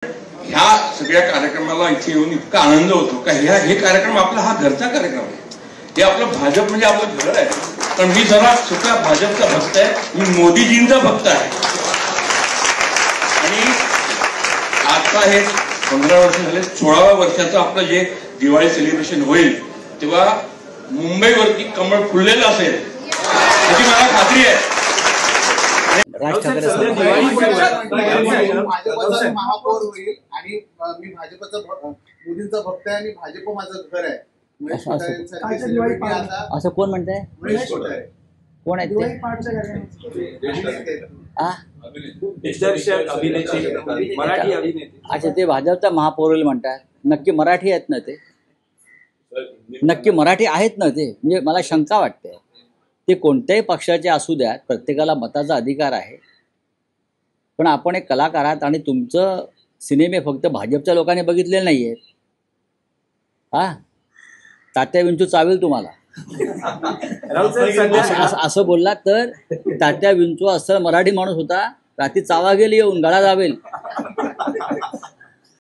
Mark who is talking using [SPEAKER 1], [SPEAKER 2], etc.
[SPEAKER 1] ह्या सगळ्या कार्यक्रमाला इथे येऊन इतका आनंद होतो का हे कार्यक्रम आपला हा घरचा कार्यक्रम आहे. हे आपलं भाजप म्हणजे आपलं घर आहे. पण मी जरा सुद्धा भाजपचा भक्त आहे, मी मोदीजींचा भक्त आहे. आणि आता हे 15 वर्ष झाले, 16व्या वर्षाचं आपलं जे दिवाळी सेलिब्रेशन होईल तेव्हा मुंबईवरती कमळ फुललेलं असेल याची मला खात्री आहे.
[SPEAKER 2] महापौर होईल आणि मी भाजपचा मोदींचा भक्त आहे आणि भाजप माझं घर आहे.
[SPEAKER 3] असं कोण म्हणताय? कोण आहेत ते? अच्छा, ते भाजपचा महापौर म्हणतात. नक्की मराठी आहेत ना ते? नक्की मराठी आहेत ना ते? म्हणजे मला शंका वाटते. ते कोणत्याही पक्षाचे असू द्यात, प्रत्येकाला मताचा अधिकार आहे. पण आपण एक कलाकार आहात आणि तुमचं सिनेमे फक्त भाजपच्या लोकांनी बघितलेले नाही आहेत. हा, तात्या विंचू चावेल तुम्हाला असं बोललात तर. तात्या विंचू असं मराठी माणूस होता, रात्री चावा गेली येऊन गळा दाबेल.